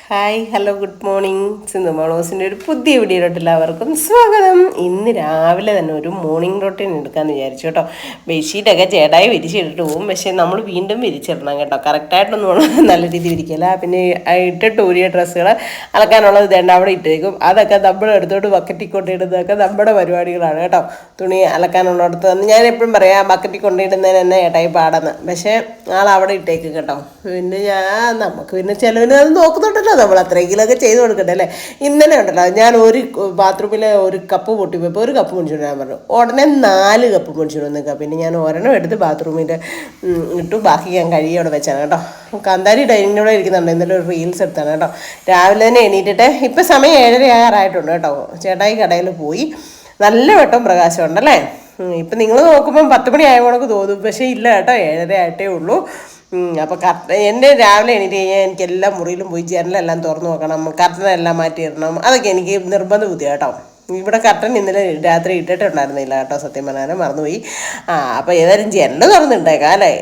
Hi hello good morning. Sindhu മോളോസിൻ്റെ ഒരു പുതിയ വീഡിയോയിലോട്ട് എല്ലാവർക്കും സ്വാഗതം. ഇന്ന് രാവിലെ തന്നെ ഒരു മോർണിംഗ് റൊട്ടീൻ എടുക്കാമെന്ന് വിചാരിച്ചു കേട്ടോ. ബെഡ്ഷീറ്റൊക്കെ ചേട്ടായി വിരിച്ചിട്ടിട്ട് പോകും, പക്ഷേ നമ്മൾ വീണ്ടും വിരിച്ചിടണം കേട്ടോ. കറക്റ്റായിട്ടൊന്നും നല്ല രീതിയിൽ വിരിക്കില്ല. പിന്നെ ഇട്ടിട്ട് ഊരിയ ഡ്രസ്സുകൾ അലക്കാനുള്ളത് ഇതേണ്ട അവിടെ ഇട്ടേക്കും. അതൊക്കെ നമ്മൾ എടുത്തോട്ട് ബക്കറ്റിൽ കൊണ്ടിടുന്നതൊക്കെ നമ്മുടെ പരിപാടികളാണ് കേട്ടോ. തുണി അലക്കാനുള്ളിടത്ത് ഞാൻ എപ്പോഴും പറയാം ബക്കറ്റിൽ കൊണ്ടിടുന്നതിന് തന്നെ ഏട്ടായി പാടെന്ന്, പക്ഷേ അവിടെ ഇട്ടേക്കും കേട്ടോ. പിന്നെ നമുക്ക് പിന്നെ ചിലവിന് അത് നോക്കുന്നുണ്ടല്ലോ, നമ്മൾ അത്രയെങ്കിലൊക്കെ ചെയ്ത് കൊടുക്കട്ടെ അല്ലേ. ഇന്നലെ ഉണ്ടല്ലോ ഞാൻ ഒരു ബാത്റൂമിലെ ഒരു കപ്പ് പൊട്ടിപ്പോയപ്പോൾ ഒരു കപ്പ് മേടിച്ചു ഞാൻ പറഞ്ഞു, ഉടനെ 4 കപ്പ് മേടിച്ചു നിൽക്കുക. പിന്നെ ഞാൻ ഒരെണ്ണം എടുത്ത് ബാത്റൂമിൻ്റെ ഇട്ടു, ബാക്കി ഞാൻ അവിടെ വെച്ചാണ് കേട്ടോ. കാന്താരി ഡൈനിങ്ങിലൂടെ ഇരിക്കുന്നുണ്ട്. ഇന്നലെ ഒരു റീൽസ് എടുത്താണ് കേട്ടോ. രാവിലെ തന്നെ എണീറ്റിട്ട് ഇപ്പം സമയം 7:06 കേട്ടോ. ചേട്ടായി കടയിൽ പോയി. നല്ല വെട്ടം പ്രകാശം ഉണ്ടല്ലേ. ഇപ്പം നിങ്ങൾ നോക്കുമ്പം 10 മണി ആയപ്പോഴൊക്കെ തോന്നും, പക്ഷേ ഇല്ല കേട്ടോ, 7:30 ആയിട്ടേ ഉള്ളൂ. അപ്പോൾ എൻ്റെ രാവിലെ എണീറ്റ് കഴിഞ്ഞാൽ എനിക്ക് എല്ലാ മുറിയിലും പോയി ജനലെല്ലാം തുറന്നു നോക്കണം, കർട്ടനെല്ലാം മാറ്റിയിടണം. അതൊക്കെ എനിക്ക് നിർബന്ധ ബുദ്ധി കേട്ടോ. ഇവിടെ കർട്ടൻ ഇന്നലെ രാത്രി ഇട്ടിട്ടുണ്ടായിരുന്നില്ല കേട്ടോ, സത്യം പറഞ്ഞാൽ മറന്നുപോയി. അപ്പോൾ ഏതായാലും ജനൽ തുറന്നിട്ടേക്കാം അല്ലേ.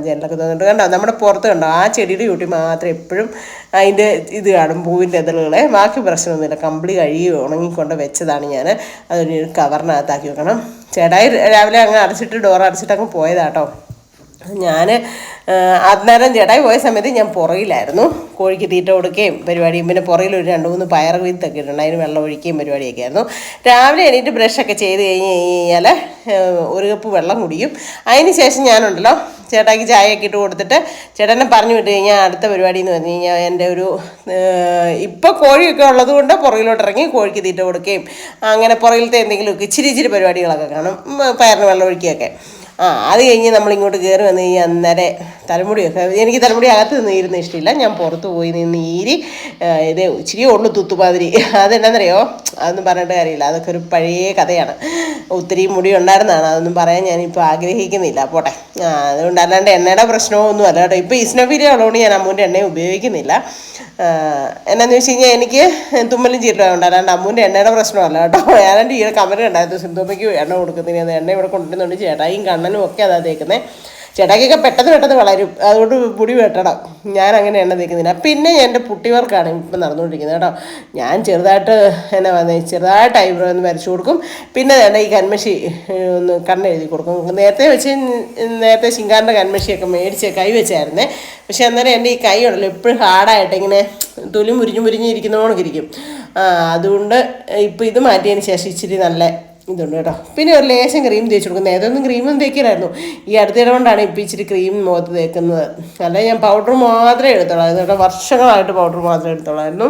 ജനലൊക്കെ തുറന്നിട്ട് കണ്ടോ, നമ്മുടെ പുറത്ത് കണ്ടോ ആ ചെടിയുടെ ചൂട്ടി മാത്രം എപ്പോഴും അതിൻ്റെ ഇത് കാണും, പൂവിൻ്റെ ഇതളുകളെ. ബാക്കി പ്രശ്നമൊന്നുമില്ല. കമ്പിളി കഴുകി ഉണങ്ങിക്കൊണ്ട് വെച്ചതാണ് ഞാൻ. അതൊരു കവറിനകത്താക്കി വെക്കണം. ചേട്ടായി രാവിലെ അങ്ങ് അടച്ചിട്ട് ഡോർ അടച്ചിട്ട് അങ്ങ് പോയതാട്ടോ. ഞാൻ അന്നേരം ചേട്ടായി പോയ സമയത്ത് ഞാൻ പുറയിലായിരുന്നു. കോഴിക്ക് തീറ്റ കൊടുക്കുകയും പരിപാടിയും, പിന്നെ പുറയിൽ ഒരു 2-3 പയർ വിത്തൊക്കെ ഇട്ടുണ്ട്, അതിന് വെള്ളം ഒഴിക്കുകയും പരിപാടിയൊക്കെ ആയിരുന്നു. രാവിലെ എണീറ്റ് ബ്രഷൊക്കെ ചെയ്ത് കഴിഞ്ഞാൽ 1 കപ്പ് വെള്ളം കുടിക്കും. അതിന് ശേഷം ഞാനുണ്ടല്ലോ ചേട്ടായിക്ക് ചായയൊക്കെ ഇട്ട് കൊടുത്തിട്ട് ചേട്ടനെ പറഞ്ഞു വിട്ട് കഴിഞ്ഞാൽ അടുത്ത പരിപാടി എന്ന് പറഞ്ഞു കഴിഞ്ഞാൽ എൻ്റെ ഒരു ഇപ്പോൾ കോഴിയൊക്കെ ഉള്ളത് കൊണ്ട് പുറകിലോട്ട് ഇറങ്ങി കോഴിക്ക് തീറ്റ കൊടുക്കുകയും അങ്ങനെ പുറകിലത്തെ എന്തെങ്കിലുമൊക്കെ ഇച്ചിരി പരിപാടികളൊക്കെ കാണും, പയറിന് വെള്ളം ഒഴിക്കുകയൊക്കെ. അത് കഴിഞ്ഞ് നമ്മളിങ്ങോട്ട് കയറി വന്നു കഴിഞ്ഞാൽ അന്നേരം തലമുടിയൊക്കെ, എനിക്ക് തലമുടി അകത്ത് നിന്ന് ഇരുന്ന് ഇഷ്ടമില്ല, ഞാൻ പുറത്ത് പോയി നിന്ന് ഈരി ഇത് ഇച്ചിരിയേ ഉള്ളൂ തുത്തുപാതിരി. അതെന്നാന്നറിയോ, അതൊന്നും പറഞ്ഞിട്ട് കാര്യമില്ല, അതൊക്കെ ഒരു പഴയ കഥയാണ്. ഒത്തിരി മുടി ഉണ്ടായിരുന്നതാണ്, അതൊന്നും പറയാൻ ഞാനിപ്പോൾ ആഗ്രഹിക്കുന്നില്ല, പോട്ടെ. അതുകൊണ്ട് അല്ലാണ്ട് എണ്ണയുടെ പ്രശ്നമൊന്നും അല്ല കേട്ടോ. ഇപ്പോൾ ഈസ്നോഫീലിയ ഉള്ളതുകൊണ്ട് ഞാൻ അമ്മൂൻ്റെ എണ്ണ ഉപയോഗിക്കുന്നില്ല. എന്നാന്ന് വെച്ച് കഴിഞ്ഞാൽ എനിക്ക് തുമ്മലും ചീരട്ടുണ്ട്, അല്ലാണ്ട് അമ്മൂൻ്റെ എണ്ണയുടെ പ്രശ്നമല്ല കേട്ടോ. ഞാനെൻ്റെ ഈ കമൻറ്റ് ഉണ്ടായിരുന്നു, സിന്ധുമ്മയ്ക്ക് എണ്ണ കൊടുക്കുന്നതിന് എണ്ണ ഇവിടെ കൊണ്ടുവരുന്നുണ്ട്, ചേട്ടായും കണ്ണനും ഒക്കെ അതാ തേക്കുന്നത്. ചേട്ടായിക്കൊക്കെ പെട്ടെന്ന് വളരും, അതുകൊണ്ട് മുടി വെട്ടണം. ഞാൻ അങ്ങനെ എണ്ണ തേക്കുന്നില്ല. പിന്നെ എൻ്റെ പുട്ടിവർക്കാണ് ഇപ്പം നടന്നുകൊണ്ടിരിക്കുന്നത് കേട്ടോ. ഞാൻ ചെറുതായിട്ട് ഐബ്രോ ഒന്ന് വരച്ചു കൊടുക്കും. പിന്നെ ഈ കൺമഷി ഒന്ന് കണ്ണെഴുതി കൊടുക്കും. നേരത്തെ ശിങ്കാറിൻ്റെ കൺമഷിയൊക്കെ മേടിച്ച് കൈ വെച്ചായിരുന്നേ. പക്ഷെ അന്നേരം എൻ്റെ ഈ കൈ ഉണ്ടല്ലോ എപ്പോഴും ഹാർഡായിട്ട് ഇങ്ങനെ തൊലി മുരിഞ്ഞിരിക്കുന്നതുകൊണ്ടൊക്കെ ഇരിക്കും. അതുകൊണ്ട് ഇപ്പോൾ ഇത് മാറ്റിയതിന് ശേഷം ഇച്ചിരി നല്ല ഇതുണ്ട് കേട്ടോ. പിന്നെ ഒരു ലേശം ക്രീം തേച്ച് കൊടുക്കും. നേരത്തെ ക്രീമൊന്നും തേക്കില്ലായിരുന്നു, ഈ അടുത്തിടെ കൊണ്ടാണ് ഇപ്പോൾ ഇച്ചിരി ക്രീം മുഖത്ത് തേക്കുന്നത്. അല്ല ഞാൻ പൗഡർ മാത്രമേ എടുത്തോളായിരുന്നു കേട്ടോ, വർഷങ്ങളായിട്ട് പൗഡർ മാത്രമേ എടുത്തോളായിരുന്നു.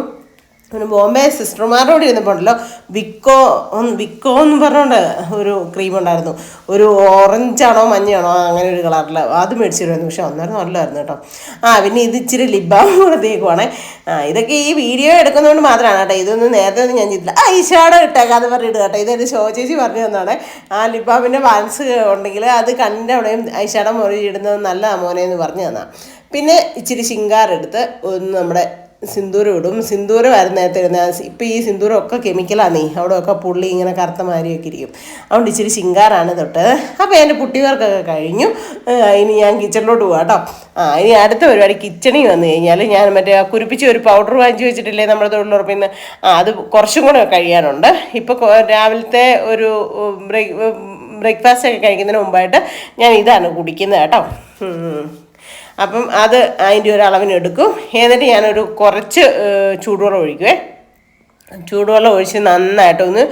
പിന്നെ ബോംബെ സിസ്റ്റർമാരോട് ഇരുന്നപ്പോണ്ടല്ലോ വിക്കോ എന്ന് പറഞ്ഞുകൊണ്ട് ഒരു ക്രീം ഉണ്ടായിരുന്നു, ഒരു ഓറഞ്ചാണോ മഞ്ഞയാണോ അങ്ങനെ ഒരു കളറിൽ, അത് മേടിച്ചിരുന്നു. പക്ഷെ അന്നേരം നല്ലതായിരുന്നു കേട്ടോ. പിന്നെ ഇത് ഇച്ചിരി ലിബാം കൂടെ തേക്കുവാണേ. ഇതൊക്കെ ഈ വീഡിയോ എടുക്കുന്നതുകൊണ്ട് മാത്രമാണ് കേട്ടോ, ഇതൊന്നും നേരത്തെ ഒന്നും ഞാൻ ചെയ്തില്ല. ഐഷാഡോ ഇട്ടേക്കാന്ന് പറഞ്ഞിട്ട് കേട്ടോ, ഇതൊരു ഷോ ചേച്ചി പറഞ്ഞു തന്നാണ്. ലിബാമിൻ്റെ ബാലൻസ് ഉണ്ടെങ്കിൽ അത് കണ്ണിൻ്റെ അവിടെയും ഐഷാഡോ മുറി ഇടുന്നത് നല്ലതാണ് മോനെ എന്ന് പറഞ്ഞു തന്നാൽ. പിന്നെ ഇച്ചിരി ശിങ്കാറെടുത്ത് ഒന്ന് നമ്മുടെ സിന്ദൂരം ഇടും. സിന്ദൂരം ആയിരുന്നു നേരത്തെ ഇടുന്നത്. ഇപ്പോൾ ഈ സിന്ദൂരമൊക്കെ കെമിക്കലാണേ, അവിടെയൊക്കെ പുള്ളി ഇങ്ങനെ കറുത്ത മാരിയൊക്കെ ഇരിക്കും. അതുകൊണ്ട് ഇച്ചിരി ശിങ്കാറാണ് തൊട്ടത്. അപ്പോൾ എൻ്റെ പുട്ടിവർക്കൊക്കെ കഴിഞ്ഞു. ഇനി ഞാൻ കിച്ചണിലോട്ട് പോകാം കേട്ടോ. ഇനി അടുത്ത പരിപാടി കിച്ചണിൽ വന്നു കഴിഞ്ഞാൽ ഞാൻ മറ്റേ കുരിപ്പിച്ച് ഒരു പൗഡർ വാങ്ങിച്ച് വെച്ചിട്ടില്ലേ നമ്മുടെ തൊഴിലുറപ്പിൽ നിന്ന്, അത് കുറച്ചും കൂടെ കഴിയാനുണ്ട്. ഇപ്പോൾ രാവിലത്തെ ഒരു ബ്രേക്ക്ഫാസ്റ്റ് ഒക്കെ കഴിക്കുന്നതിന് മുമ്പായിട്ട് ഞാൻ ഇതാണ് കുടിക്കുന്നത് കേട്ടോ. അപ്പം അത് അതിൻ്റെ ഒരു അളവിനെടുക്കും. എന്നിട്ട് ഞാനൊരു കുറച്ച് ചൂടുവെള്ളം ഒഴിക്കുവേ. ചൂടുവെള്ളം ഒഴിച്ച് നന്നായിട്ടൊന്ന്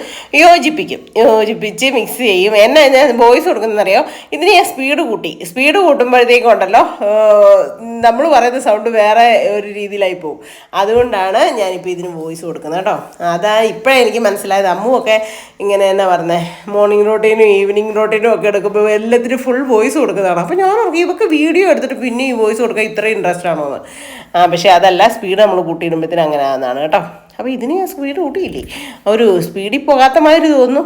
യോജിപ്പിച്ച് മിക്സ് ചെയ്യും. എന്നാ ഞാൻ വോയിസ് കൊടുക്കുന്നതെന്നറിയോ, ഇതിന് ഞാൻ സ്പീഡ് കൂട്ടുമ്പോഴത്തേക്കും ഉണ്ടല്ലോ നമ്മൾ പറയുന്ന സൗണ്ട് വേറെ ഒരു രീതിയിലായി പോകും. അതുകൊണ്ടാണ് ഞാനിപ്പോൾ ഇതിന് വോയിസ് കൊടുക്കുന്നത് കേട്ടോ. അതാ ഇപ്പോഴേ എനിക്ക് മനസ്സിലായത്. അമ്മുവൊക്കെ ഇങ്ങനെ എന്നാ പറഞ്ഞത്, മോർണിംഗ് റൊട്ടീനും ഈവനിങ് റൊട്ടീനും ഒക്കെ എടുക്കുമ്പോൾ എല്ലാത്തിനും ഫുൾ വോയിസ് കൊടുക്കുന്നതാണ്. അപ്പോൾ ഞാൻ ഓർക്കും ഇവർക്ക് വീഡിയോ എടുത്തിട്ട് പിന്നെ ഈ വോയിസ് കൊടുക്കാൻ ഇത്രയും ഇൻട്രസ്റ്റ് ആണോ എന്ന്. പക്ഷേ അതല്ല, സ്പീഡ് നമ്മൾ കൂട്ടിയിടുമ്പോഴത്തേനും അങ്ങനെ ആകുന്നതാണ് കേട്ടോ. അപ്പോൾ ഇതിന് ഞാൻ സ്പീഡ് കൂട്ടിയില്ലേ, ഒരു സ്പീഡിൽ പോകാത്ത മാതിരി തോന്നുന്നു.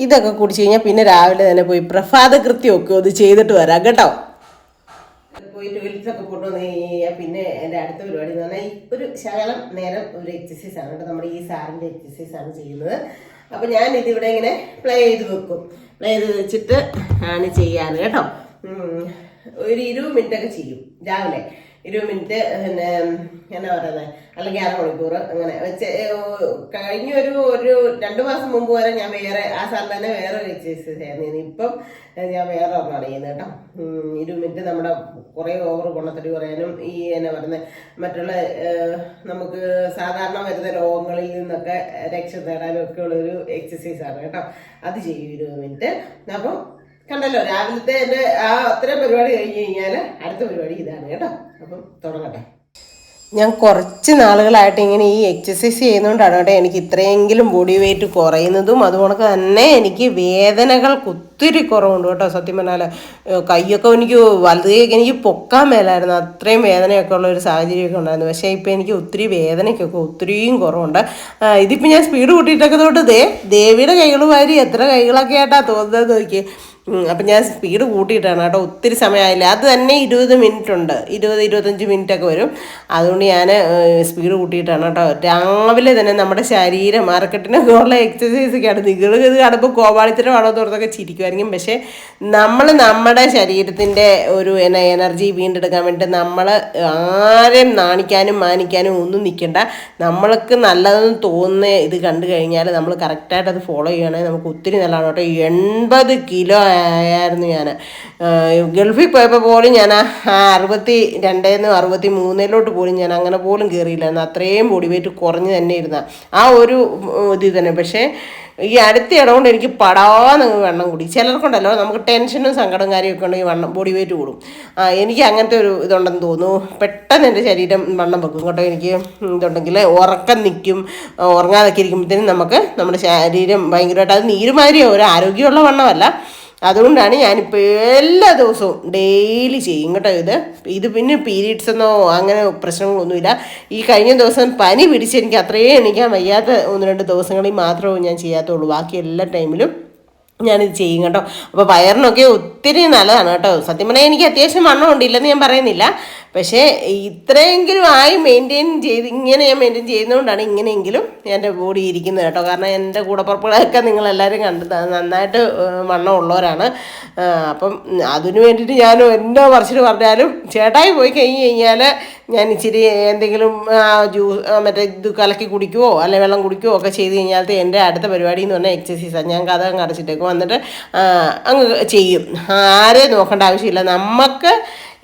ഇതൊക്കെ കുടിച്ച് കഴിഞ്ഞാൽ പിന്നെ രാവിലെ തന്നെ പോയി പ്രഭാത കൃത്യമൊക്കെ ഒന്ന് ചെയ്തിട്ട് വരാം കേട്ടോ. പോയി ടോയ്ലറ്റൊക്കെ കൊണ്ടുവന്ന് കഴിഞ്ഞാൽ പിന്നെ എൻ്റെ അടുത്ത പരിപാടി എന്ന് പറഞ്ഞാൽ ഒരു ശകലം നേരം ഒരു എക്സസൈസാണ് കേട്ടോ. നമ്മുടെ ഈ സാറിൻ്റെ എക്സസൈസാണ് ചെയ്യുന്നത്. അപ്പോൾ ഞാൻ ഇതിവിടെ ഇങ്ങനെ പ്ലേ ചെയ്ത് വെക്കും. പ്ലേ ചെയ്ത് വെച്ചിട്ട് ആണ് ചെയ്യാറ് കേട്ടോ. ഒരു 20 മിനിറ്റൊക്കെ ചെയ്യും രാവിലെ. 20 മിനിറ്റ് പിന്നെ എന്നാ പറയുന്നത്, അല്ലെങ്കിൽ അരമണിക്കൂർ അങ്ങനെ കഴിഞ്ഞ ഒരു 2 മാസം മുമ്പ് വരെ ഞാൻ വേറെ ആ സാറിന് തന്നെ വേറെ ഒരു എക്സസൈസ് ആയിരുന്നു. ഇപ്പം ഞാൻ വേറെ ഒരെണ്ണമാണ് ചെയ്യുന്നത് കേട്ടോ. 20 മിനിറ്റ് നമ്മുടെ കുറേ ഓവർ ഗുണത്തടി കുറയാനും ഈ എന്നാ പറയുന്നത് മറ്റുള്ള നമുക്ക് സാധാരണ വരുന്ന രോഗങ്ങളിൽ നിന്നൊക്കെ രക്ഷ നേടാനും ഒക്കെ ഉള്ളൊരു എക്സസൈസാണ് കേട്ടോ. അത് ചെയ്യും 20 മിനിറ്റ്. അപ്പം കണ്ടല്ലോ, രാവിലത്തെ എൻ്റെ ആ അത്രയും പരിപാടി കഴിഞ്ഞ് കഴിഞ്ഞാൽ അടുത്ത പരിപാടി ഇതാണ് കേട്ടോ. അപ്പം തുടങ്ങട്ടെ. ഞാൻ കുറച്ച് നാളുകളായിട്ട് ഇങ്ങനെ ഈ എക്സസൈസ് ചെയ്യുന്നതുകൊണ്ടാണ് കേട്ടോ എനിക്ക് ഇത്രയെങ്കിലും ബോഡി വെയിറ്റ് കുറയുന്നതും. അതുകൊണ്ട് തന്നെ എനിക്ക് വേദനകൾക്ക് ഒത്തിരി കുറവുണ്ട് കേട്ടോ. സത്യം പറഞ്ഞാൽ കൈയൊക്കെ എനിക്ക് വലതുകൈയൊക്കെ എനിക്ക് പൊക്കാൻ മേലായിരുന്നു, അത്രയും വേദനയൊക്കെ ഉള്ള ഒരു സാഹചര്യമൊക്കെ ഉണ്ടായിരുന്നു. പക്ഷേ ഇപ്പോൾ എനിക്ക് ഒത്തിരി വേദനയ്ക്കൊക്കെ ഒത്തിരിയും കുറവുണ്ട്. ഇതിപ്പോൾ ഞാൻ സ്പീഡ് കൂട്ടിയിട്ടൊക്കെ തൊട്ട് ദേവിയുടെ കൈകൾ വാരി എത്ര കൈകളൊക്കെ ആയിട്ടാണ് തോന്നുന്നത് നോക്കി. അപ്പം ഞാൻ സ്പീഡ് കൂട്ടിയിട്ടാണ് കേട്ടോ. ഒത്തിരി സമയമായില്ല, അത് തന്നെ 20 മിനിറ്റ് ഉണ്ട്, 20-25 മിനിറ്റൊക്കെ വരും. അതുകൊണ്ട് ഞാൻ സ്പീഡ് കൂട്ടിയിട്ടാണ് കേട്ടോ. രാവിലെ തന്നെ നമ്മുടെ ശരീരം അരക്കെട്ടിനൊക്കെ ഉള്ള എക്സസൈസൊക്കെയാണ്. നിങ്ങൾ ഇത് കാണുമ്പോൾ കോപാളിത്തരമാണോ തോർത്തൊക്കെ ചിരിക്കുമായിരിക്കും. പക്ഷേ നമ്മൾ നമ്മുടെ ശരീരത്തിൻ്റെ ഒരു എനർജി വീണ്ടെടുക്കാൻ വേണ്ടി നമ്മൾ ആരെയും നാണിക്കാനും മാനിക്കാനും ഒന്നും നിൽക്കണ്ട. നമ്മൾക്ക് നല്ലതെന്ന് തോന്നുന്ന ഇത് കണ്ടു കഴിഞ്ഞാൽ നമ്മൾ കറക്റ്റായിട്ട് അത് ഫോളോ ചെയ്യുകയാണെങ്കിൽ നമുക്ക് ഒത്തിരി നല്ലതാണ് കേട്ടോ. 80 കിലോ ആയിരുന്നു ഞാൻ. ഗൾഫിൽ പോയപ്പോൾ പോലും ഞാൻ 62-ന്ന് 63-ലോട്ട് പോലും ഞാൻ അങ്ങനെ പോലും കയറിയില്ലായിരുന്നു. അത്രയും ബോഡി വെയിറ്റ് കുറഞ്ഞ് തന്നെ ഇരുന്ന ആ ഒരു ഇത് തന്നെ. പക്ഷേ ഈ അടുത്ത ഇടകൊണ്ട് എനിക്ക് പടാന്നങ്ങ് വണ്ണം കൂടി. ചിലർക്കുണ്ടല്ലോ നമുക്ക് ടെൻഷനും സങ്കടവും കാര്യമൊക്കെ ഉണ്ടെങ്കിൽ ബോഡി വെയിറ്റ് കൂടും. എനിക്ക് അങ്ങനത്തെ ഒരു ഇതുണ്ടെന്ന് തോന്നുന്നു. പെട്ടെന്ന് എൻ്റെ ശരീരം വണ്ണം വെക്കും കേട്ടോ. എനിക്ക് ഇതുണ്ടെങ്കിൽ ഉറക്കം നിൽക്കും. ഉറങ്ങാതൊക്കെ ഇരിക്കുമ്പോഴത്തേനും നമ്മുടെ ശരീരം ഭയങ്കരമായിട്ട് അത് നീരുമാതിരിയോ ഒരു ആരോഗ്യമുള്ള വണ്ണമല്ല. അതുകൊണ്ടാണ് ഞാനിപ്പോൾ എല്ലാ ദിവസവും ഡെയിലി ചെയ്യും കേട്ടോ. ഇത് പിന്നെ പീരീഡ്സ് എന്നോ അങ്ങനെ പ്രശ്നങ്ങളൊന്നുമില്ല. ഈ കഴിഞ്ഞ ദിവസം പനി പിടിച്ച് എനിക്ക് അത്രയും എണീക്കാൻ വയ്യാത്ത 1-2 ദിവസങ്ങളിൽ മാത്രമേ ഞാൻ ചെയ്യാത്തുള്ളൂ. ബാക്കി എല്ലാ ടൈമിലും ഞാനിത് ചെയ്യും കേട്ടോ. അപ്പോൾ വയറിനൊക്കെ ഒത്തിരി നല്ലതാണ് കേട്ടോ. സത്യം പറഞ്ഞാൽ എനിക്ക് അത്യാവശ്യം വണ്ണം ഉണ്ടില്ലെന്ന് ഞാൻ പറയുന്നില്ല. പക്ഷേ ഇത്രയെങ്കിലും ഇങ്ങനെ ഞാൻ മെയിൻറ്റെയിൻ ചെയ്യുന്നതുകൊണ്ടാണ് ഇങ്ങനെയെങ്കിലും എൻ്റെ ബോഡി ഇരിക്കുന്നത് കേട്ടോ. കാരണം എൻ്റെ കൂടപ്പുറപ്പുകളൊക്കെ നിങ്ങളെല്ലാവരും നന്നായിട്ട് വണ്ണം ഉള്ളവരാണ്. അപ്പം അതിനു വേണ്ടിയിട്ട് ഞാൻ എന്തോ വർഷത്തിൽ പറഞ്ഞാലും ചേട്ടായി പോയി കഴിഞ്ഞാൽ ഞാൻ ഇച്ചിരി എന്തെങ്കിലും ഇത് കലക്കി കുടിക്കുവോ അല്ലെ വെള്ളം കുടിക്കുവോ ഒക്കെ ചെയ്ത് കഴിഞ്ഞാൽ എൻ്റെ അടുത്ത പരിപാടി എന്ന് പറഞ്ഞാൽ എക്സസൈസാണ്. ഞാൻ കഥ അങ്ങ് അടച്ചിട്ടേക്കും, വന്നിട്ട് അങ്ങ് ചെയ്യും. ആരെയും നോക്കേണ്ട ആവശ്യമില്ല. നമുക്ക്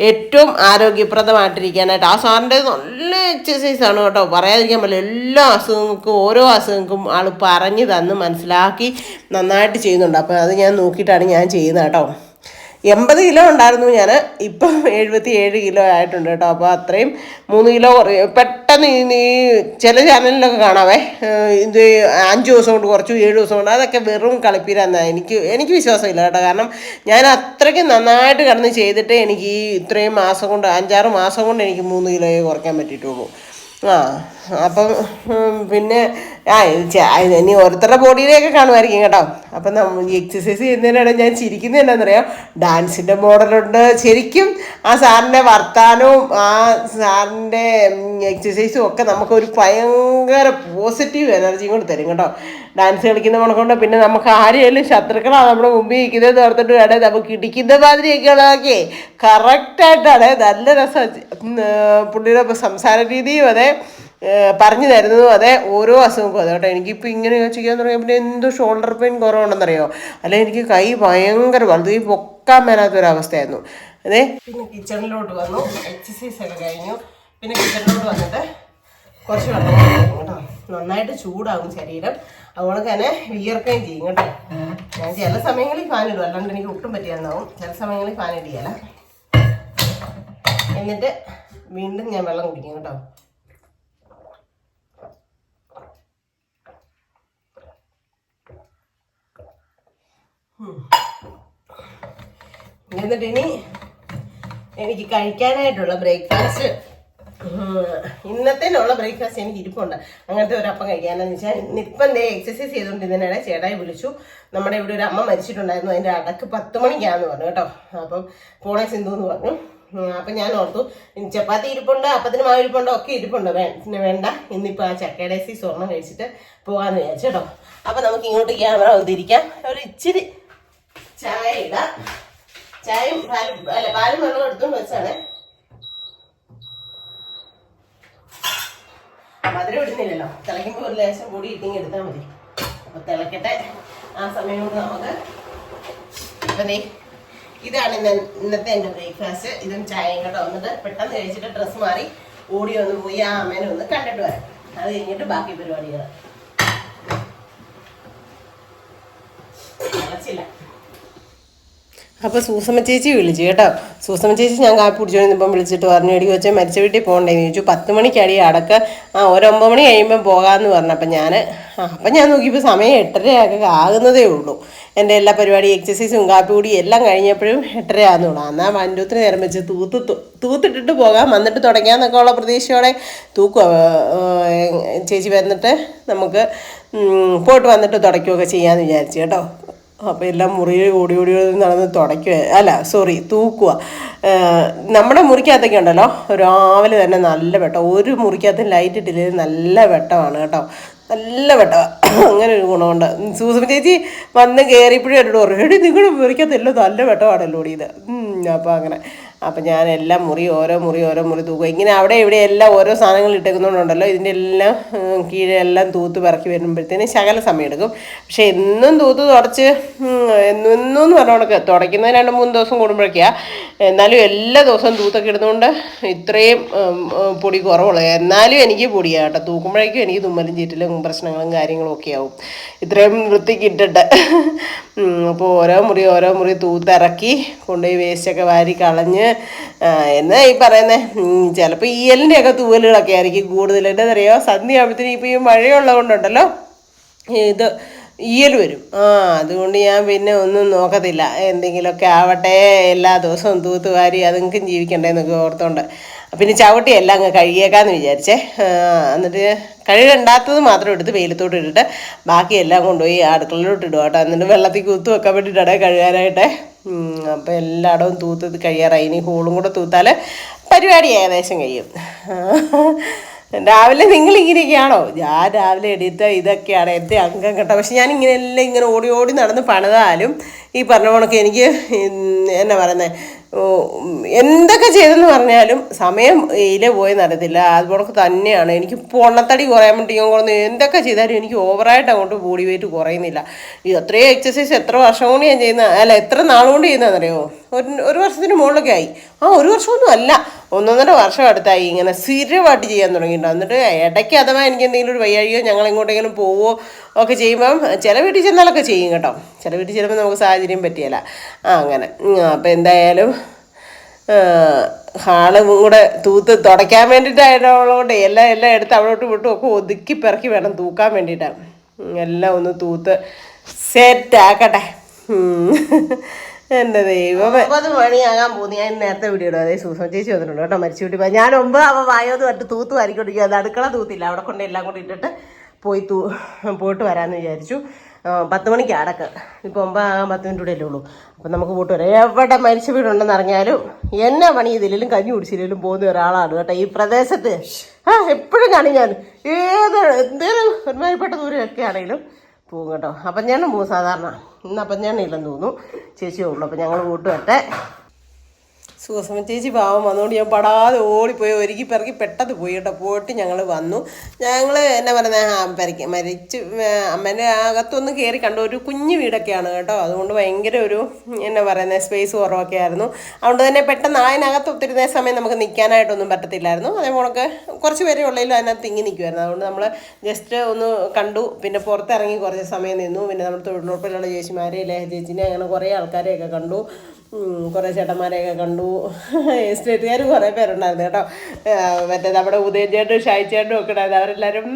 ഏറ്റവും ആരോഗ്യപ്രദമായിട്ടിരിക്കാനായിട്ട് ആ സാറിൻ്റെ നല്ല എക്സസൈസാണ് കേട്ടോ. പറയാതിരിക്കാൻ പറ്റില്ല. എല്ലാ അസുഖങ്ങൾക്കും ഓരോ അസുഖങ്ങൾക്കും ആൾ പറഞ്ഞു തന്ന് മനസ്സിലാക്കി നന്നായിട്ട് ചെയ്യുന്നുണ്ട്. അപ്പോൾ അത് ഞാൻ നോക്കിയിട്ടാണ് ഞാൻ ചെയ്യുന്നത് കേട്ടോ. 80 കിലോ ഉണ്ടായിരുന്നു ഞാൻ, ഇപ്പം 77 കിലോ ആയിട്ടുണ്ട് കേട്ടോ. അപ്പോൾ അത്രയും 3 കിലോ പെട്ടെന്ന് ഈ ചില ചാനലിലൊക്കെ കാണാവേ ഇത് 5 ദിവസം കൊണ്ട് കുറച്ചു, 7 ദിവസം കൊണ്ട്. അതൊക്കെ വെറും കളിപ്പീരാന്നാണ്. എനിക്ക് വിശ്വാസമില്ല കേട്ടോ. കാരണം ഞാൻ അത്രയ്ക്ക് നന്നായിട്ട് കിടന്ന് ചെയ്തിട്ട് എനിക്ക് ഈ ഇത്രയും മാസം കൊണ്ട് 5-6 മാസം കൊണ്ട് എനിക്ക് 3 കിലോയെ കുറയ്ക്കാൻ പറ്റിയിട്ടുള്ളൂ. അപ്പം പിന്നെ ഇനി ഓരോരുത്തരുടെ ബോഡിയിലേക്ക് കാണുമായിരിക്കും കേട്ടോ. അപ്പം ഈ എക്സസൈസ് ചെയ്യുന്നതിനിടെ ഞാൻ ചിരിക്കുന്നത് എന്നാണെന്നറിയാം, ഡാൻസിൻ്റെ മോഡലുണ്ട്. ശരിക്കും ആ സാറിൻ്റെ വർത്താനവും ആ സാറിൻ്റെ എക്സസൈസും ഒക്കെ നമുക്കൊരു ഭയങ്കര പോസിറ്റീവ് എനർജിയും കൊണ്ട് തരും കേട്ടോ. ഡാൻസ് കളിക്കുന്ന മണക്കൊണ്ട് പിന്നെ നമുക്ക് ആരെയും ശത്രുക്കളാണ് നമ്മുടെ മുമ്പിൽ ഇരിക്കുന്നത് ഓർത്തിട്ട് വേണേൽ നമുക്ക് ഇടിക്കുന്ന മാതിരിയൊക്കെ ഉള്ളതൊക്കെ കറക്റ്റായിട്ടാണ്. നല്ല രസം പുള്ളിയുടെ സംസാര രീതിയും അതെ, പറഞ്ഞു തരുന്നതും അതെ, ഓരോ അസുഖങ്ങൾക്കും അതെ കേട്ടോ. എനിക്കിപ്പോൾ ഇങ്ങനെ ചെയ്യാൻ തുടങ്ങിയ പിന്നെ എന്തോ ഷോൾഡർ പെയിൻ കുറവുണ്ടെന്നറിയോ. അല്ലെങ്കിൽ എനിക്ക് കൈ ഭയങ്കര വലുത് ഈ പൊക്കാൻ മേലാത്തൊരവസ്ഥയായിരുന്നു അതെ. പിന്നെ കിച്ചണിലോട്ട് വന്നു, എക്സസൈസ് ഒക്കെ കഴിഞ്ഞു. പിന്നെ കിച്ചണിലോട്ട് വന്നിട്ട് കുറച്ച് വെള്ളം കേട്ടോ. നന്നായിട്ട് ചൂടാകും ശരീരം, അതുകൊണ്ട് തന്നെ വിയർക്കുകയും ചെയ്യും കേട്ടോ. ഞാൻ ചില സമയങ്ങളിൽ ഫാനിടും, അല്ലാണ്ട് എനിക്ക് ഒട്ടും പറ്റിയെന്നാവും. ചില സമയങ്ങളിൽ ഫാനിടിയല്ല. എന്നിട്ട് വീണ്ടും ഞാൻ വെള്ളം കുടിക്കും കേട്ടോ. എന്നിട്ട് ഇനി എനിക്ക് കഴിക്കാനായിട്ടുള്ള ബ്രേക്ക്ഫാസ്റ്റ്, ഇന്നത്തേനുള്ള ബ്രേക്ക്ഫാസ്റ്റ് എനിക്ക് ഇരിപ്പുണ്ട്. അങ്ങനത്തെ ഒരു അപ്പം കഴിക്കാനെന്ന് വെച്ചാൽ ഇപ്പം എക്സസൈസ് ചെയ്തുകൊണ്ടിരുന്നതിനിടെ ചേട്ടായി വിളിച്ചു. നമ്മുടെ ഇവിടെ ഒരു അമ്മ മരിച്ചിട്ടുണ്ടായിരുന്നു, അതിൻ്റെ അടക്ക് 10 മണിക്കാന്ന് പറഞ്ഞു കേട്ടോ. അപ്പം പോണേ സിന്ധു എന്ന് പറഞ്ഞു. അപ്പം ഞാൻ ഓർത്തു ചപ്പാത്തി ഇരിപ്പുണ്ട്, അപ്പത്തിന് മാവ് ഇരിപ്പുണ്ടോ ഒക്കെ ഇരിപ്പുണ്ട്, വേണ്ട ഇന്നിപ്പോൾ ആ ചക്കയുടെ സ്വർണ്ണം കഴിച്ചിട്ട് പോകാമെന്ന് വിചാരിച്ചു കേട്ടോ. അപ്പം നമുക്ക് ഇങ്ങോട്ട് ക്യാമറ വന്നിരിക്കാം. ഒരു ഇച്ചിരി ചായ ഇടാം. ചായയും പാലും വെള്ളം എടുത്തുകൊണ്ട് വെച്ചാണ്. മധുരം ഇടുന്നില്ലല്ലോ, തിളയ്ക്കുമ്പോൾ ഒരു ലേശം കൂടി ഇട്ടിങ്ങി എടുത്താൽ മതി. അപ്പോൾ തിളക്കട്ടെ. ആ സമയം കൊണ്ട് നമുക്ക് അപ്പം ഇതാണ് ഇന്നത്തെ എൻ്റെ ബ്രേക്ക്ഫാസ്റ്റ്. ഇതും ചായയും കേട്ടോ. വന്നിട്ട് പെട്ടെന്ന് കഴിച്ചിട്ട് ഡ്രസ്സ് മാറി ഓടി ഒന്ന് പോയി ആ അമ്മേനെ ഒന്ന് കണ്ടിട്ട് വരാം. അത് കഴിഞ്ഞിട്ട് ബാക്കി പരിപാടികൾ. തിളച്ചില്ല. അപ്പോൾ സൂസമ്മ ചേച്ചി വിളിച്ചു കേട്ടോ. സൂസമ്മ ചേച്ചി ഞാൻ കാപ്പി കുടിച്ചോണ്ടിപ്പം വിളിച്ചിട്ട് പറഞ്ഞു, എടി വെച്ചാൽ മരിച്ച വീട്ടിൽ പോകണ്ടേന്ന് ചോദിച്ചു. 10 മണിക്കടി അടക്ക ഒരു 9 മണി കഴിയുമ്പം പോകാമെന്ന് പറഞ്ഞു. അപ്പം ഞാൻ നോക്കിയപ്പോൾ സമയം 8:30 ആകുന്നതേ ഉള്ളൂ. എൻ്റെ എല്ലാ പരിപാടി എക്സസൈസും കാപ്പി കൂടി എല്ലാം കഴിഞ്ഞപ്പോഴും 8:30 ആകുന്നുള്ളൂ. എന്നാൽ വണ്ടൂത്തിന് നേരം വെച്ച് തൂത്തിട്ടിട്ട് പോകാം, വന്നിട്ട് തുടങ്ങാമെന്നൊക്കെ ഉള്ള പ്രതീക്ഷയോടെ തൂക്കുക. ചേച്ചി വന്നിട്ട് നമുക്ക് പോയിട്ട് വന്നിട്ട് തുടയ്ക്കുകയൊക്കെ ചെയ്യാമെന്ന് വിചാരിച്ചു കേട്ടോ. അപ്പോൾ എല്ലാം മുറിയിൽ ഓടി നടന്ന് തൂക്കുക. നമ്മുടെ മുറിക്കകത്തൊക്കെ ഉണ്ടല്ലോ രാവിലെ തന്നെ നല്ല വെട്ടം. ഒരു മുറിക്കകത്ത് ലൈറ്റ് ഇട്ടില്ലെങ്കിൽ നല്ല വെട്ടമാണ് കേട്ടോ, നല്ല വെട്ടമാണ്. അങ്ങനെ ഒരു ഗുണമുണ്ട്. സൂസമ്മ ചേച്ചി വന്ന് കയറിയപ്പോഴും എന്നോട് പറഞ്ഞു, എടി നിങ്ങളുടെ മുറിക്കകത്തെല്ലാം നല്ല വെട്ടമാണല്ലോ ഇത്. അപ്പോൾ അങ്ങനെ അപ്പം ഞാൻ എല്ലാം ഓരോ മുറി തൂക്കുക. ഇങ്ങനെ അവിടെ ഇവിടെ എല്ലാം ഓരോ സാധനങ്ങൾ ഇട്ടേക്കുന്നതുകൊണ്ടുണ്ടല്ലോ ഇതിൻ്റെ എല്ലാം കീഴെല്ലാം തൂത്ത് പിറക്കി വരുമ്പോഴത്തേന് ശകല സമയം എടുക്കും. പക്ഷെ എന്നും തൂത്ത് തുടച്ച് എന്നും പറഞ്ഞോണക്ക് തുടയ്ക്കുന്നത് 2-3 ദിവസം കൂടുമ്പോഴൊക്കെയാണ്. എന്നാലും എല്ലാ ദിവസവും തൂത്തൊക്കെ ഇടുന്നതുകൊണ്ട് ഇത്രയും പൊടി കുറവുള്ളൂ. എന്നാലും എനിക്ക് പൊടിയാണ് കേട്ടോ. തൂക്കുമ്പോഴേക്കും എനിക്ക് തുമ്മലും ചീറ്റലും പ്രശ്നങ്ങളും കാര്യങ്ങളും ഒക്കെ ആവും ഇത്രയും വൃത്തിക്ക് ഇട്ടിട്ട്. അപ്പോൾ ഓരോ മുറി തൂത്തിറക്കി കൊണ്ടുപോയി വേസ്റ്റൊക്കെ വാരി കളഞ്ഞ് എന്നാ ഈ പറയുന്നത് ചിലപ്പോൾ ഈയലിൻ്റെയൊക്കെ തൂവലുകളൊക്കെ ആയിരിക്കും കൂടുതൽ. എന്താണെന്നറിയോ, സന്ധ്യ ആകുമ്പോഴത്തേനും ഇപ്പോൾ ഈ മഴയുള്ളത് കൊണ്ടുണ്ടല്ലോ ഇത് ഈയൽ വരും. അതുകൊണ്ട് ഞാൻ പിന്നെ ഒന്നും നോക്കത്തില്ല, എന്തെങ്കിലുമൊക്കെ ആവട്ടെ, എല്ലാ ദിവസവും തൂത്ത് വാരി അതുങ്ങൾക്കും ജീവിക്കണ്ടേന്നൊക്കെ ഓർത്തോണ്ട് പിന്നെ ചവിട്ടി എല്ലാം അങ്ങ് കഴുകിയേക്കാന്ന് വിചാരിച്ചേ. എന്നിട്ട് കഴുകണ്ടാത്തത് മാത്രം എടുത്ത് വെയിലത്തോട്ട് ഇട്ടിട്ട് ബാക്കിയെല്ലാം കൊണ്ടുപോയി അടുക്കളയിലോട്ട് ഇടുക കേട്ടോ. എന്നിട്ട് വെള്ളത്തിൽ കുത്തു വെക്കാൻ വേണ്ടിയിട്ടാണ് കഴുകാനായിട്ട്. അപ്പോൾ എല്ലായിടവും തൂത്ത് കഴിയാറായി. ഇനി ഹോളും കൂടെ തൂത്താൽ പരിപാടി ഏകദേശം കഴിയും. രാവിലെ നിങ്ങളിങ്ങനെയൊക്കെയാണോ? ഞാൻ രാവിലെ എടുത്ത ഇതൊക്കെയാണ് എൻ്റെ അംഗം കേട്ടോ. പക്ഷെ ഞാൻ ഇങ്ങനെ ഓടി നടന്ന് പണിതാലും ഈ പറഞ്ഞ കണക്ക് എനിക്ക് എന്നാ പറയുന്നത്, എന്തൊക്കെ ചെയ്തെന്ന് പറഞ്ഞാലും സമയം പോയി നടത്തില്ല. അതുപോലൊക്കെ തന്നെയാണ്. എനിക്ക് പൊണ്ണത്തടി കുറയാൻ വേണ്ടി എന്തൊക്കെ ചെയ്താലും എനിക്ക് ഓവറായിട്ട് അങ്ങോട്ട് ബോഡി വെയിറ്റ് കുറയുന്നില്ല. ഈ അത്രയും എക്സസൈസ് എത്ര വർഷം കൊണ്ട് ഞാൻ ചെയ്യുന്ന എത്ര നാളുകൊണ്ട് ചെയ്യുന്നതെന്നറിയോ? ഒരു വർഷത്തിന് മുകളിലൊക്കെ ആയി. 1 വർഷമൊന്നും അല്ല, 1.5 വർഷം അടുത്തായി ഇങ്ങനെ സ്ഥിരമായിട്ട് ചെയ്യാൻ തുടങ്ങിയിട്ടുണ്ട്. എന്നിട്ട് ഇടയ്ക്ക് അഥവാ എനിക്ക് എന്തെങ്കിലും ഒരു വയ്യാഴിയോ ഞങ്ങൾ എങ്ങോട്ടെങ്കിലും പോവുകയോ ഒക്കെ ചെയ്യുമ്പം ചില വീട്ടിൽ ചെന്നാലൊക്കെ ചെയ്യും കേട്ടോ. ചില വീട്ടിൽ ചെല്ലുമ്പോൾ നമുക്ക് സാഹചര്യം പറ്റിയല്ല. അങ്ങനെ അപ്പോൾ എന്തായാലും ഹാളും കൂടെ തൂത്ത് തുടയ്ക്കാൻ വേണ്ടിയിട്ടായതുകൊണ്ട് എല്ലാം എടുത്ത് അവിടോട്ട് വിട്ടും ഒക്കെ ഒതുക്കി പിറക്കി വേണം തൂക്കാൻ വേണ്ടിയിട്ടാണ്. എല്ലാം ഒന്ന് തൂത്ത് സെറ്റാക്കട്ടെ. എൻ്റെ ദൈവം 9 മണിയാകാൻ പോകുന്നു. ഞാൻ നേരത്തെ വീഡിയോ ഇടും. അതേ സൂസമ്മ ചേച്ചി വന്നിട്ടുണ്ട് കേട്ടോ. മരിച്ചു വീട്ടിൽ പോയി ഞാൻ 9 അവ വായോന്ന് പറഞ്ഞിട്ട് തൂത്ത് വാരിക്കൊണ്ടിരിക്കുക. അത് അടുക്കള തൂത്തില്ല, അവിടെ കൊണ്ട് എല്ലാം കൂടി ഇട്ടിട്ട് പോയിട്ട് വരാമെന്ന് വിചാരിച്ചു. 10 മണിക്ക് അടക്ക്. ഇപ്പോൾ 9 ആകാൻ 10 മിനിറ്റ് കൂടെ അല്ലേ ഉള്ളൂ. അപ്പം നമുക്ക് പോയിട്ട് വരാം. എവിടെ മരിച്ച വീടുണ്ടെന്ന് അറിഞ്ഞാലും എന്നാ പണി ചെയ്തില്ലെങ്കിലും കഞ്ഞി കുടിച്ചില്ലെങ്കിലും പോകുന്ന ഒരാളാണ് കേട്ടോ ഈ പ്രദേശത്ത്. എപ്പോഴും കാണും ഞാൻ. എന്തേലും ഒരുമാതിരിപ്പെട്ട ദൂരമൊക്കെ ആണെങ്കിലും പോകും കേട്ടോ. അപ്പം ഞാൻ പോകും സാധാരണ. ഇന്ന് അപ്പം ഞാൻ ഇല്ലെന്ന് തോന്നുന്നു, ചേച്ചിയേ ഉള്ളൂ. അപ്പം ഞങ്ങൾ കൂട്ടുവട്ടെ. സൂസമ്മ ചേച്ചി പാവം വന്നുകൊണ്ട് ഞാൻ പടാതെ ഓടിപ്പോയി ഒരുക്കി പിറക്കി പെട്ടെന്ന് പോയി കേട്ടോ. പോയിട്ട് ഞങ്ങൾ വന്നു. ഞങ്ങൾ എന്നാ പറയുന്നത് മരിച്ച് അമ്മേൻ്റെ അകത്തൊന്ന് കയറി കണ്ടു. ഒരു കുഞ്ഞു വീടൊക്കെയാണ് കേട്ടോ. അതുകൊണ്ട് ഭയങ്കര ഒരു എന്നാ പറയുന്നത് സ്പേസ് കുറവൊക്കെ ആയിരുന്നു. അതുകൊണ്ട് തന്നെ പെട്ടെന്ന് അതിനകത്ത് ഒത്തിരി സമയം നമുക്ക് നിൽക്കാനായിട്ടൊന്നും പറ്റത്തില്ലായിരുന്നു. അതേപോലൊക്കെ കുറച്ച് പേരെ ഉള്ളതിലും അതിനകത്ത് തിങ്ങി നിൽക്കുമായിരുന്നു. അതുകൊണ്ട് നമ്മൾ ജസ്റ്റ് ഒന്ന് കണ്ടു. പിന്നെ പുറത്തിറങ്ങി കുറച്ച് സമയം നിന്നു. പിന്നെ നമ്മൾ തൊഴിലുറപ്പിലുള്ള ചേച്ചിമാരെ ചേച്ചിനെ അങ്ങനെ കുറേ ആൾക്കാരെയൊക്കെ കണ്ടു. കുറേ ചേട്ടന്മാരെയൊക്കെ കണ്ടു. എസ്റ്റേറ്റുകാർ കുറേ പേരുണ്ടായിരുന്നു കേട്ടോ. മറ്റേ നമ്മുടെ ഉദയചേട്ടും ഷായിച്ചേട്ടും ഒക്കെ ഉണ്ടായിരുന്നു. അവരെല്ലാവരും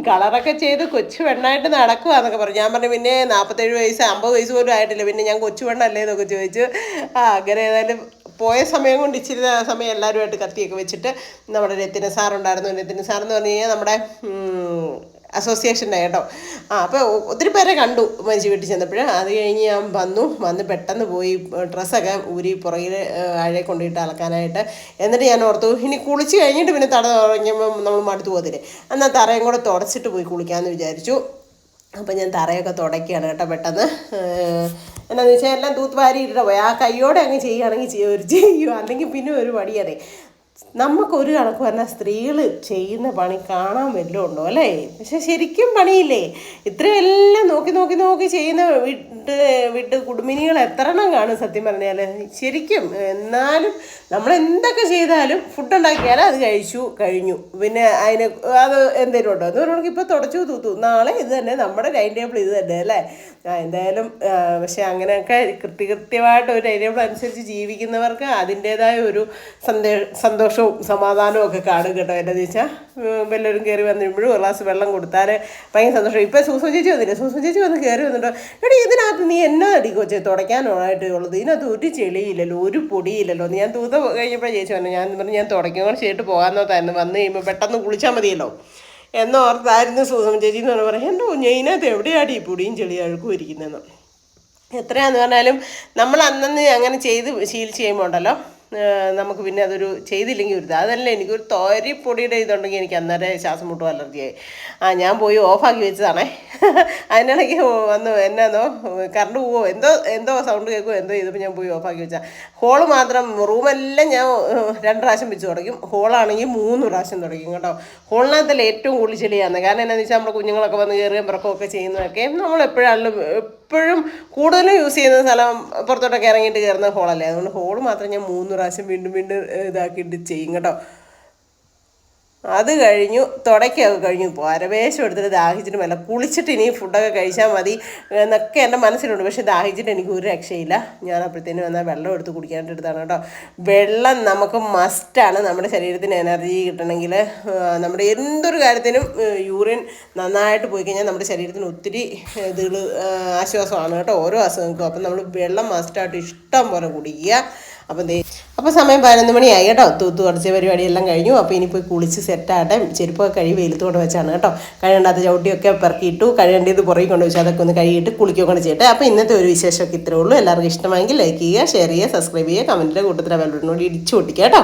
കളറൊക്കെ ചെയ്ത് കൊച്ചു പെണ്ണായിട്ട് നടക്കുകയെന്നൊക്കെ പറഞ്ഞു. ഞാൻ പറഞ്ഞു പിന്നെ 47 വയസ്സ് 50 വയസ്സ് പോലും ആയിട്ടില്ല, പിന്നെ ഞാൻ കൊച്ചു പെണ്ണല്ലേ എന്നൊക്കെ ചോദിച്ചു. അങ്ങനെ ഏതായാലും പോയ സമയം കൊണ്ട് ഇച്ചിരി സമയം എല്ലാവരുമായിട്ട് കത്തിയൊക്കെ വെച്ചിട്ട് നമ്മുടെ രത്തിന സാറുണ്ടായിരുന്നു. രത്തിന സാറെന്ന് പറഞ്ഞു കഴിഞ്ഞാൽ നമ്മുടെ അസോസിയേഷൻ്റെ കേട്ടോ. അപ്പോൾ ഒത്തിരി പേരെ കണ്ടു മരിച്ചു വീട്ടിൽ ചെന്നപ്പോൾ. അത് കഴിഞ്ഞ് ഞാൻ വന്ന് പെട്ടെന്ന് പോയി ഡ്രസ്സൊക്കെ ഊരി പുറകിൽ ആഴെ കൊണ്ടിട്ട് അലക്കാനായിട്ട്. എന്നിട്ട് ഞാൻ ഓർത്തു ഇനി കുളിച്ച് കഴിഞ്ഞിട്ട് പിന്നെ തട തുടങ്ങിയപ്പോൾ നമ്മൾ മടുത്തു പോകത്തില്ലേ, എന്നാൽ തറയും കൂടെ തുടച്ചിട്ട് പോയി കുളിക്കാമെന്ന് വിചാരിച്ചു. അപ്പം ഞാൻ തറയൊക്കെ തുടയ്ക്കുകയാണ് കേട്ടോ പെട്ടെന്ന്. എന്നാന്ന് വെച്ചാൽ എല്ലാം തൂത്ത് വാരി ഇട്ടിട്ട് പോയി. ആ കയ്യോടെ അങ്ങ് ചെയ്യുകയാണെങ്കിൽ ചെയ്യും, അല്ലെങ്കിൽ പിന്നെ ഒരു മടിയാണ്. നമുക്കൊരു കണക്ക് പറഞ്ഞാൽ സ്ത്രീകൾ ചെയ്യുന്ന പണി കാണാൻ വല്ലതും ഉണ്ടോ അല്ലേ? പക്ഷെ ശരിക്കും പണിയില്ലേ? ഇത്രയെല്ലാം നോക്കി നോക്കി നോക്കി ചെയ്യുന്ന വീട്ട് കുടുംബിനികൾ എത്ര എണ്ണം കാണും സത്യം പറഞ്ഞാൽ ശരിക്കും. എന്നാലും നമ്മൾ എന്തൊക്കെ ചെയ്താലും ഫുഡ് ഉണ്ടാക്കിയാൽ അത് കഴിഞ്ഞു. പിന്നെ അതിന് അത് എന്തെങ്കിലും ഉണ്ടോ എന്ന് പറയുകയാണെങ്കിൽ ഇപ്പോൾ തുടച്ചു തൂത്തു, നാളെ ഇത് തന്നെ, നമ്മുടെ ടൈം ടേബിൾ ഇത് തന്നെ അല്ലേ? എന്തായാലും പക്ഷെ അങ്ങനെയൊക്കെ കൃത്യമായിട്ട് ഒരു ടൈം ടേബിൾ അനുസരിച്ച് ജീവിക്കുന്നവർക്ക് അതിൻ്റേതായ ഒരു സന്തോഷവും സമാധാനവും ഒക്കെ കാണും കേട്ടോ. എന്താണെന്ന് വെച്ചാൽ വല്ലവരും കയറി വന്നിരുമ്പോഴും ഒരു ഗ്ലാസ് വെള്ളം കൊടുത്താൽ ഭയങ്കര സന്തോഷം. ഇപ്പം സൂസൻ ചേച്ചി വന്നില്ല, സൂസൻ ചേച്ചി വന്ന് കയറി വന്നിട്ടോ, എടി ഇതിനകത്ത് നീ എന്നാ അടി കൊച്ചേ തുടയ്ക്കാനായിട്ട് ഉള്ളത്? ഇതിനകത്ത് ഒരു ചെളിയില്ലല്ലോ, ഒരു പൊടിയില്ലല്ലോ. ഞാൻ തൂത്ത കഴിഞ്ഞപ്പോഴേ ചേച്ചി പറഞ്ഞു, ഞാൻ തുടയ്ക്കാൻ ചെയ്തിട്ട് പോകാമെന്നോത്തായിരുന്നു, വന്ന് കഴിയുമ്പോൾ പെട്ടെന്ന് കുളിച്ചാൽ മതിയല്ലോ എന്നോർത്തായിരുന്നു സൂസൻ ചേച്ചി എന്ന് പറഞ്ഞാൽ പറയാം. എൻ്റെ കുഞ്ഞ് ഇതിനകത്ത് എവിടെയാണ് ഈ പൊടിയും ചെളിയും അഴുക്കും ഇരിക്കുന്നതെന്ന്. എത്രയാണെന്ന് പറഞ്ഞാലും നമ്മൾ അന്നന്ന് അങ്ങനെ ചെയ്ത് ശീലിച്ച് കഴിയുമ്പോൾ ഉണ്ടല്ലോ നമുക്ക് പിന്നെ അതൊരു ചെയ്തില്ലെങ്കിൽ ഒരു അതല്ല. എനിക്കൊരു തോരിപ്പൊടിയുടെ ഇതുണ്ടെങ്കിൽ എനിക്ക് അന്നേരം ശ്വാസം മുട്ടും അലർജിയായി. ഞാൻ പോയി ഓഫാക്കി വെച്ചതാണേ. അതിനിടയ്ക്ക് വന്നു എന്നാന്നോ കറണ്ട് പോവോ എന്തോ സൗണ്ട് കേൾക്കുമോ എന്തോ ചെയ്തപ്പോൾ ഞാൻ പോയി ഓഫാക്കി വെച്ചാൽ. ഹോള് മാത്രം റൂമെല്ലാം ഞാൻ 2 പ്രാവശ്യം വെച്ച് തുടയ്ക്കും, ഹോളാണെങ്കിൽ 3 പ്രാവശ്യം തുടയ്ക്കും കേട്ടോ. ഹോളിനകത്തല്ല ഏറ്റവും കൂടുതൽ ചെളിയാണ്. കാരണം എന്താണെന്ന് വെച്ചാൽ നമ്മുടെ കുഞ്ഞുങ്ങളൊക്കെ വന്ന് കയറുകയും പിറക്കുകയൊക്കെ ചെയ്യുന്നതൊക്കെ എപ്പോഴും കൂടുതലും യൂസ് ചെയ്യുന്ന സ്ഥലം പുറത്തോട്ടൊക്കെ ഇറങ്ങിയിട്ട് കയറുന്ന ഹോളല്ലേ. അതുകൊണ്ട് ഹോള് മാത്രം ഞാൻ 3 പ്രാവശ്യം വീണ്ടും ഇതാക്കിയിട്ട് ചെയ്യും കേട്ടോ. അത് കഴിഞ്ഞു, തുടയ്ക്കൊക്കെ കഴിഞ്ഞു, പരവേശം എടുത്തിട്ട് ദാഹിച്ചിട്ട് മേലെ കുളിച്ചിട്ട് ഇനി ഫുഡൊക്കെ കഴിച്ചാൽ മതി എന്നൊക്കെ എൻ്റെ മനസ്സിലുണ്ട്. പക്ഷെ ദാഹിച്ചിട്ട് എനിക്ക് ഒരു രക്ഷയില്ല. ഞാൻ അപ്പോഴത്തേനും വന്നാൽ വെള്ളം എടുത്ത് കുടിക്കാനായിട്ട് എടുത്താണ് കേട്ടോ. വെള്ളം നമുക്ക് മസ്റ്റാണ് നമ്മുടെ ശരീരത്തിന് എനർജി കിട്ടണമെങ്കിൽ. നമ്മുടെ എന്തൊരു കാര്യത്തിനും യൂറിൻ നന്നായിട്ട് പോയി കഴിഞ്ഞാൽ നമ്മുടെ ശരീരത്തിന് ഒത്തിരി ഇതുകൾ ആശ്വാസമാണ് കേട്ടോ ഓരോ അസുഖങ്ങൾക്കും. അപ്പം നമ്മൾ വെള്ളം മസ്റ്റായിട്ട് ഇഷ്ടം പോലെ കുടിക്കുക. അപ്പോൾ സമയം 11 മണിയായി കേട്ടോ. തൂത്തു കുറച്ച് പരിപാടിയെല്ലാം കഴിഞ്ഞു. അപ്പോൾ ഇനിയിപ്പോൾ കുളിച്ച് സെറ്റാകട്ടെ. ചെരുപ്പൊക്കെ കഴുകി വെയിലത്തോടെ വെച്ചാണ് കേട്ടോ. കഴുകേണ്ടാത്ത ചവിട്ടിയൊക്കെ പെറുക്കിയിട്ടു, കഴുകേണ്ടത് പുറകെ കൊണ്ട് വെച്ചാൽ അതൊക്കെ ഒന്ന് കഴുകിയിട്ട് കുളിക്കുകയൊക്കെ ചെയ്യട്ടെ. അപ്പോൾ ഇന്നത്തെ ഒരു വിശേഷമൊക്കെ ഇത്രേ ഉള്ളൂ. എല്ലാവർക്കും ഇഷ്ടമായെങ്കിൽ ലൈക്ക് ചെയ്യുക, ഷെയർ ചെയ്യുക, സബ്സ്ക്രൈബ് ചെയ്യുക, കമൻറ്റിലെ കൂട്ടത്തിൽ ബെൽ ബട്ടൺ കൂടി ഇടിച്ചു പൊട്ടിക്കുക കേട്ടോ.